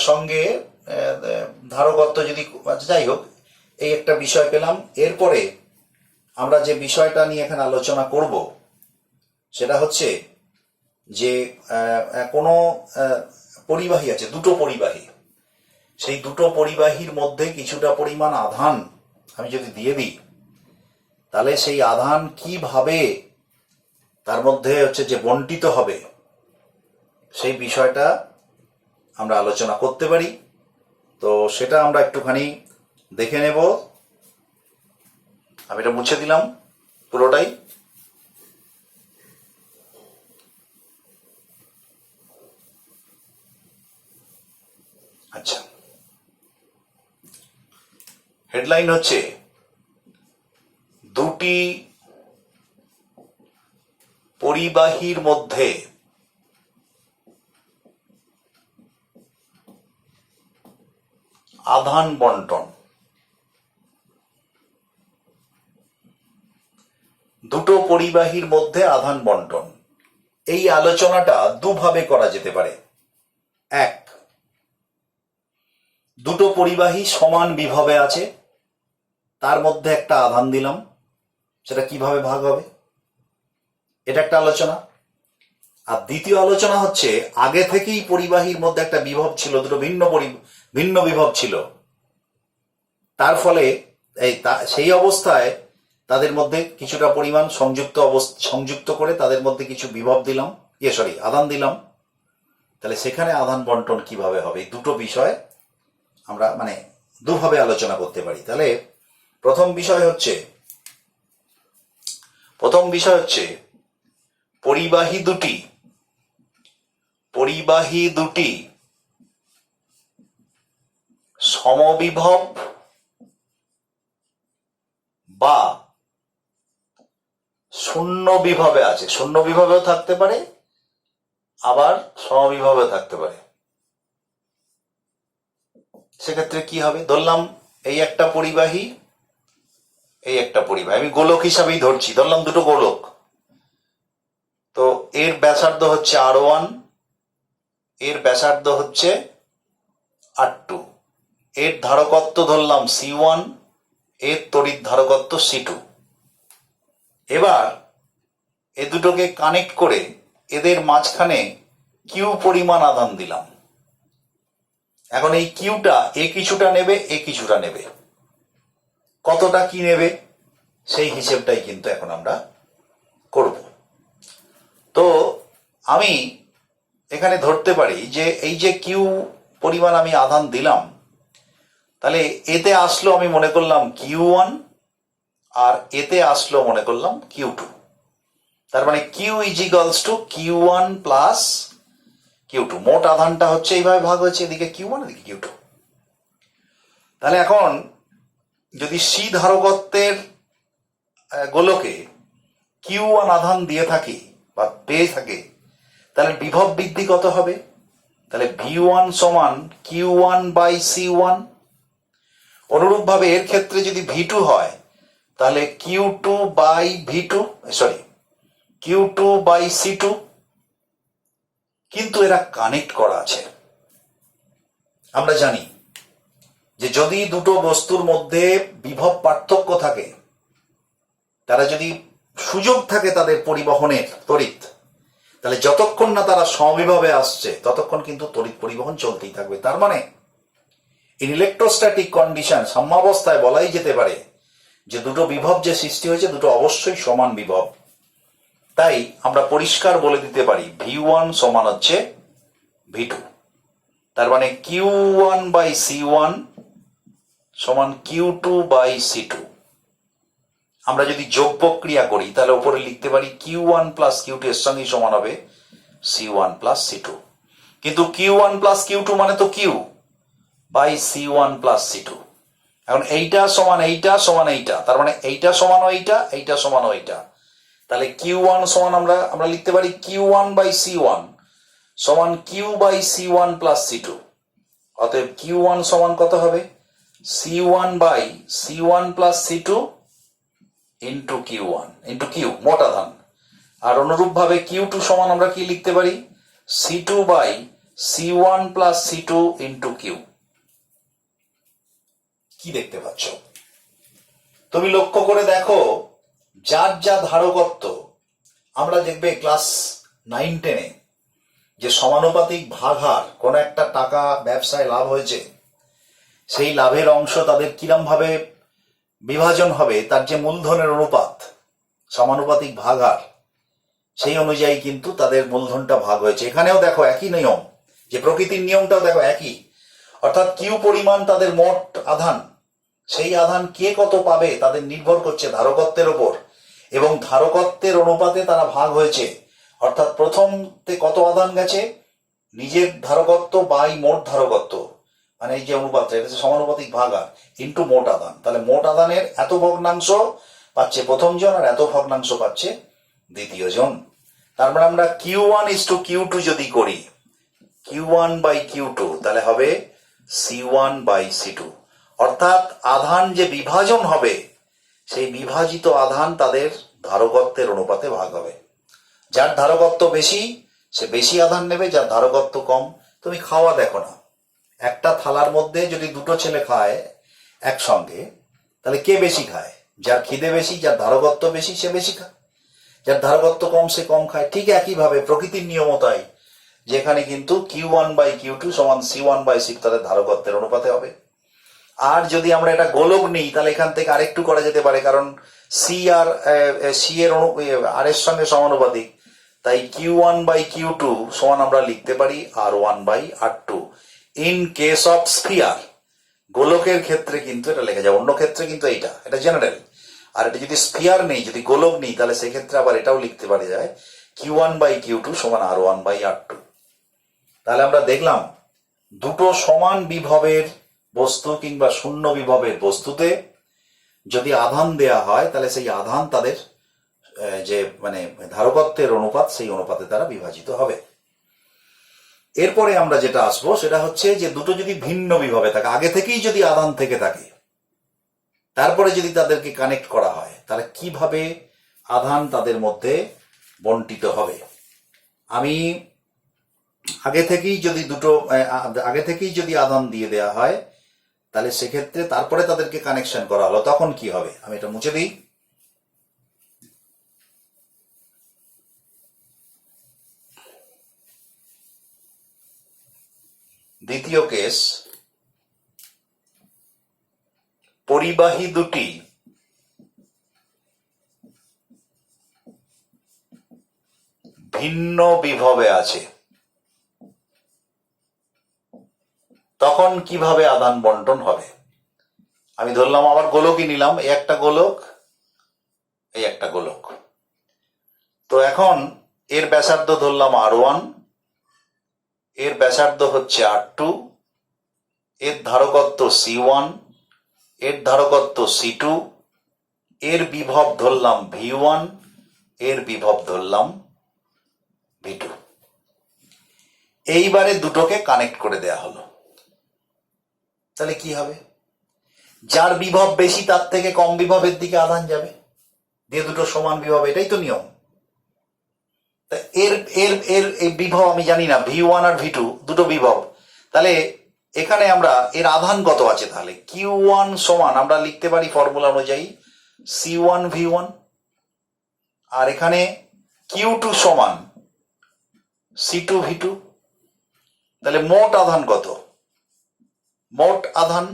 সঙ্গে ধারকত্ব যদি, যাই হোক, এই একটা বিষয় পেলাম। এরপরে আমরা যে বিষয়টা নিয়ে এখানে আলোচনা করব সেটা হচ্ছে যে কোনো পরিবাহী আছে, দুটো পরিবাহী, সেই দুটো পরিবাহীর মধ্যে কিছুটা পরিমাণ আধান আমি যদি দিয়ে দিই, তাহলে সেই আধান কিভাবে তার মধ্যে হচ্ছে যে বন্টিত হবে সেই বিষয়টা আমরা আলোচনা করতে পারি। তো সেটা আমরা একটুখানি দেখে নেব। আমি এটা মুছে দিলাম পুরোটাই। আচ্ছা, হেডলাইন হচ্ছে দুটি পরিবাহীর মধ্যে আধান বন্টন। দুটো পরিবাহীর মধ্যে আধান বন্টন, এই আলোচনাটা দুভাবে করা যেতে পারে। এক, দুটো পরিবাহী সমান বিভবে আছে, তার মধ্যে একটা আধান দিলাম, সেটা কিভাবে ভাগ হবে, এটা একটা আলোচনা। আর দ্বিতীয় আলোচনা হচ্ছে আগে থেকেই পরিবাহীর মধ্যে একটা বিভব ছিল, দুটো ভিন্ন বিভব ছিল, তার ফলে সেই অবস্থায় তাদের মধ্যে কিছুটা পরিমাণ সংযুক্ত করে তাদের মধ্যে কিছু বিভব দিলাম, আধান দিলাম। তাহলে সেখানে আধান বন্টন কিভাবে হবে, এই দুটো বিষয় আমরা দুভাবে আলোচনা করতে পারি। তাহলে প্রথম বিষয় হচ্ছে পরিবাহী দুটি সমবিভব বা শূন্য বিভবে আছে। শূন্য বিভবেও থাকতে পারে, আবার সমবিভবেও থাকতে পারে। সেক্ষেত্রে কি হবে, ধরলাম এই একটা পরিবাহী, এই একটা পরিবাহী, আমি গোলক হিসাবেই ধরছি, ধরলাম দুটো গোলক। তো এর ব্যাসার্ধ হচ্ছে R1, এর ব্যাসার্ধ হচ্ছে R2, এর ধারকত্ব ধরলাম C1, এর তড়িৎ ধারকত্ব C2। এবার এ দুটোকে কানেক্ট করে এদের মাঝখানে কিউ পরিমাণ আধান দিলাম। এখন এই কিউটা এ কিছুটা নেবে, এ কিছুটা নেবে, কতটা কি নেবে সেই হিসেবটাই কিন্তু এখন আমরা করব। তো আমি এখানে ধরতে পারি যে এই যে কিউ পরিমাণ আমি আধান দিলাম, তাহলে এতে আসলো আমি মনে করলাম Q1, আর এতে আসলো মনে করলাম Q2। তার মানে Q = Q1 প্লাস Q2। মোট আধানটা হচ্ছে এইভাবে ভাগ হয়েছে, এদিকে Q1 এদিকে Q2। তাহলে এখন যদি C ধারকত্বের গোলকে Q1 আধান দিয়ে থাকি বা পেয়ে থাকে, তাহলে বিভব বৃদ্ধি কত হবে, তাহলে V1 = Q1/C1। অনুরূপভাবে এর ক্ষেত্রে যদি V2 হয়, তাহলে Q2/C2। কিন্তু এরা কানেক্ট করা আছে। আমরা জানি যে যদি দুটো বস্তুর মধ্যে বিভব পার্থক্য থাকে, তারা যদি সুযোগ থাকে তাদের পরিবহনের তড়িৎ, তাহলে যতক্ষণ না তারা সমবিভবে আসছে ততক্ষণ কিন্তু তড়িৎ পরিবহন চলতেই থাকবে। তার মানে ইন ইলেকট্রোস্ট্যাটিক কন্ডিশন, সাম্যাবস্থায় বলাই যেতে পারে যে দুটো বিভব যে সৃষ্টি হয়েছে দুটো অবশ্যই সমান বিভব। তাই আমরা পরিষ্কার বলে দিতে পারি V1 সমান হচ্ছে V2। তার মানে Q1/C1 সমান Q2/C2। আমরা যদি যোগ প্রক্রিয়া করি তাহলে উপরে লিখতে পারি Q1 প্লাস Q2 এর সঙ্গে সমান হবে C1 প্লাস C2। কিন্তু Q1 প্লাস Q2 মানে তো Q/C1 প্লাস C2। এখন এইটা সমান এইটা সমান এইটা, তার মানে এইটা সমান এইটা, এইটা সমান এইটা। তাহলে Q1 সমান আমরা লিখতে পারি Q1/C1 সমান Q/C1 প্লাস C2। অতএব Q1 সমান কত হবে, C1/C1 plus C2 into Q1 into Q মোট আধান। আর অনুরূপ ভাবে Q2 সমান আমরা কি লিখতে পারি, C2/C1 plus C2 into Q। কি দেখতে পাচ্ছ তুমি লক্ষ্য করে দেখো যার যা ধারকত্ব, আমরা দেখবে ক্লাস 9-10-এ যে সমানুপাতিক ভাগহার, কোন একটা টাকা ব্যবসায় লাভ হয়েছে, সেই লাভের অংশ তাদের কিরম ভাবে বিভাজন হবে, তার যে মূলধনের অনুপাত, সমানুপাতিক ভাগহার, সেই অনুযায়ী কিন্তু তাদের মূলধনটা ভাগ হয়েছে। এখানেও দেখো একই নিয়ম, যে প্রকৃতির নিয়মটাও দেখো একই, অর্থাৎ কিউ পরিমাণ তাদের মোট আধান, সেই আধান কে কত পাবে তাদের নির্ভর করছে ধারকত্বের ওপর, এবং ধারকত্বের অনুপাতে তারা ভাগ হয়েছে। অর্থাৎ প্রথমতে কত আধান গেছে, নিজের ধারকত্ব বাই মোট ধারকত্ব, মানে এই যে অনুপাতটা, এটা হচ্ছে সমানুপাতিক ভাগহার ইন্টু মোট আধান। তাহলে মোট আধানের এত ভগ্নাংশ পাচ্ছে প্রথম জন, আর এত ভগ্নাংশ পাচ্ছে দ্বিতীয় জন। তারপরে আমরা Q1:Q2 যদি করি, Q1/Q2, তাহলে হবে C1/C2। অর্থাৎ আধান যে বিভাজন হবে, সেই বিভাজিত আধান তাদের ধারকত্বের অনুপাতে ভাগ হবে। যার ধারকত্ব বেশি সে বেশি আধান নেবে, যার ধারকত্ব কম। তুমি খাওয়া দেখো না, একটা থালার মধ্যে যদি দুটো ছেলে খায় একসঙ্গে, তাহলে কে বেশি খায়? যার খিদে বেশি, যার ধারকত্ব বেশি, সে বেশি খায়, যার ধারকত্ব কম সে কম খায়। ঠিক একইভাবে প্রকৃতির নিয়মও তাই, যেখানে কিন্তু Q1/Q2 সমান C1/C2 তাদের ধারকত্বের অনুপাতে হবে। আর যদি আমরা এটা গোলক নিই, তাহলে এখান থেকে আরেকটু করা যেতে পারে, কারণ সি আর সি এর আর এর সঙ্গে সমানুপাতিক, তাই Q1/Q2 সমান আমরা লিখতে পারি R1/R2 in case of sphere. গোলকের ক্ষেত্রে কিন্তু এটা লেখা যায়, অন্য ক্ষেত্রে কিন্তু এটা জেনারেল। আর এটা যদি স্ফিয়ার নেই, যদি গোলক নেই, তাহলে সেক্ষেত্রে আবার এটাও লিখতে পারি যায় Q1/Q2 সমান R1/R2। তাহলে আমরা দেখলাম দুটো সমান বিভবের বস্তু কিংবা শূন্য বিভবের বস্তুতে যদি আধান দেয়া হয়, তাহলে সেই আধান তাদের যে মানে ধারকত্বের অনুপাত, সেই অনুপাতে তারা বিভাজিত হবে। এরপরে আমরা যেটা আসবো সেটা হচ্ছে যে দুটো যদি ভিন্ন বিভবে থাকে, আগে থেকেই যদি আধান থেকে থাকে, তারপরে যদি তাদেরকে কানেক্ট করা হয়, তাহলে কিভাবে আধান তাদের মধ্যে বন্টিত হবে। আমি আগে থেকেই যদি আধান দিয়ে দেয়া হয়, তাহলে সেক্ষেত্রে তারপরে তাদেরকে কানেকশন করা হলো, তখন কি হবে? আমি এটা মুছে দিই। দ্বিতীয় কেস, পরিবাহী দুটি ভিন্ন বিভবে আছে, তখন কিভাবে আদান বন্টন হবে? আমি ধরলাম আবার গোলকই নিলাম, এই একটা গোলক, এই একটা গোলক। তো এখন এর ব্যাসার্ধ ধরলাম R1, এর ব্যাসার্ধ হচ্ছে R2, এর ধারকত্ব C1, এর ধারকত্ব C2, এর বিভব ধরলাম V1, এর বিভব ধরলাম V2। এইবারে দুটোকে কানেক্ট করে দেয়া হলো, তাহলে কি হবে? যার বিভব বেশি তার থেকে কম বিভবের দিকে আধান যাবে, দিয়ে দুটো সমান বিভব, এটাই তো নিয়ম। এর এর এর এই বিভব আমি জানি না, V1 আর V2 দুটো বিভব, তাহলে এখানে আমরা এর আধান কত আছে, তাহলে Q1 সমান আমরা লিখতে পারি ফর্মুলা অনুযায়ী C1V1, আর এখানে Q2 সমান C2V2। তাহলে মোট আধান কত? মোট আধান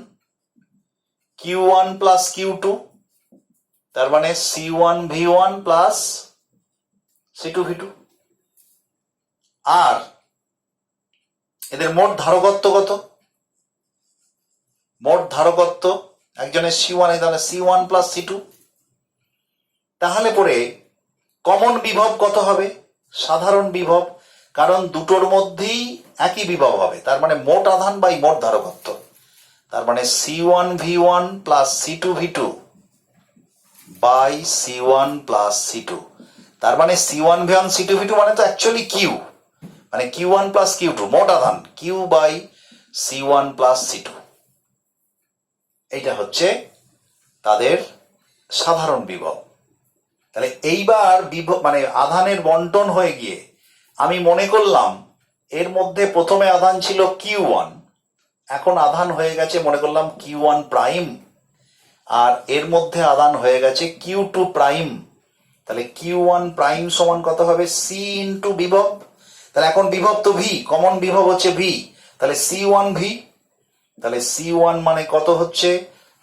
Q1 প্লাস Q2, তার মানে C1V1 প্লাস C2V2। আর এদের মোট ধারকত্ব কত? মোট ধারকত্ব একজনের C1, তাহলে C1 প্লাস C2। তাহলে পরে কমন বিভব কত হবে? সাধারণ বিভব, কারণ দুটোর মধ্যেই একই বিভব হবে, তার মানে মোট আধান বাই মোট ধারকত্ব, তার মানে C1V1 plus C2V2 by C1 plus C2। তার মানে C1V1 C2V2 মানে তো অ্যাকচুয়ালি Q, মানে Q1 প্লাস Q2 মোট আধান, Q by C1 plus C2। এইটা হচ্ছে তাদের সাধারণ বিভব। তাহলে এইবার বিভব মানে আধানের বন্টন হয়ে গিয়ে আমি মনে করলাম এর মধ্যে প্রথমে আধান ছিল Q1, এখন আধান হয়ে গেছে মনে করলাম Q1 প্রাইম, আর এর মধ্যে আধান হয়ে গেছে Q2 প্রাইম, তাহলে Q1 প্রাইম সমান কত হবে? সি ইন্টু বিভব। তাহলে এখন বিভব তো ভি, কমন বিভব হচ্ছে ভি, তাহলে C1 ভি। তাহলে C1 মানে কত হচ্ছে?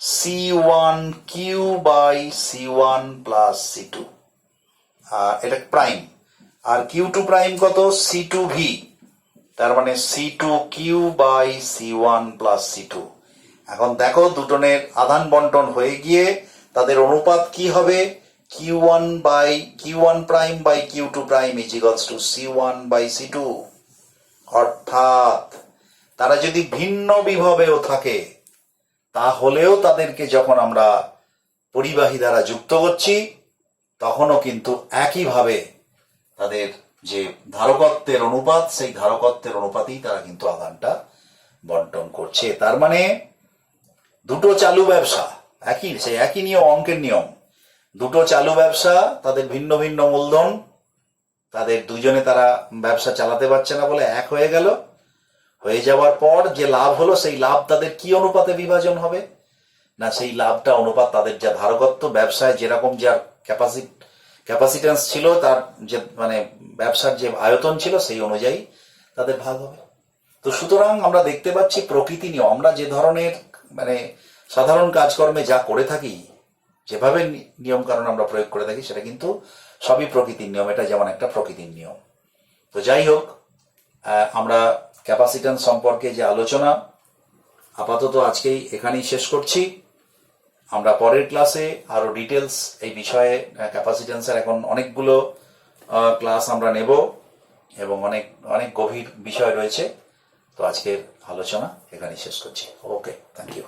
C1 Q by C1 plus C2, এটা প্রাইম। আর Q2 প্রাইম কত? C2 ভি, তার মানে C2 Q by C1 plus C2। এখন দেখো দুটনের আধান বন্টন হয়ে গিয়ে তাদের অনুপাত কি হবে? Q1 prime by Q2 prime is equals to C1 by C2। অর্থাৎ তারা যদি ভিন্ন বিভবেও থাকে তাহলেও তাদেরকে যখন আমরা পরিবাহী দ্বারা যুক্ত করছি তখনও কিন্তু একইভাবে তাদের যে ধারকত্বের অনুপাত, সেই ধারকত্বের অনুপাতেই তারা কিন্তু আধানটা বন্টন করছে। তার মানে দুটো চালু ব্যবসা, সেই একই নিয়ম, অঙ্কের নিয়ম। দুটো চালু ব্যবসা, তাদের ভিন্ন ভিন্ন মূলধন, তাদের দুজনে তারা ব্যবসা চালাতে পারছে না বলে এক হয়ে গেল। হয়ে যাওয়ার পর যে লাভ হলো, সেই লাভ তাদের কি অনুপাতে বিভাজন হবে? না, সেই লাভটা অনুপাত তাদের যা ধারকত্ব, ব্যবসায় যেরকম যার ক্যাপাসিটেন্স ছিল, তার যে মানে ব্যবসার যে আয়তন ছিল সেই অনুযায়ী তাদের ভাগ হবে। তো সুতরাং আমরা দেখতে পাচ্ছি প্রকৃতি নিয়ম, আমরা যে ধরনের মানে সাধারণ কাজকর্মে যা করে থাকি, যেভাবে নিয়ম কারণ আমরা প্রয়োগ করে থাকি, সেটা কিন্তু সবই প্রকৃতির নিয়ম। এটা যেমন একটা প্রকৃতির নিয়ম। তো যাই হোক, আমরা ক্যাপাসিটেন্স সম্পর্কে যে আলোচনা আপাতত আজকেই এখানেই শেষ করছি। আমরা পরের ক্লাসে আরো ডিটেলস এই বিষয়ে, ক্যাপাসিটেন্সের এখন অনেকগুলো ক্লাস আমরা নেব এবং অনেক অনেক গভীর বিষয় রয়েছে। তো আজকের আলোচনা এখানেই শেষ করছি। ওকে, থ্যাংক ইউ।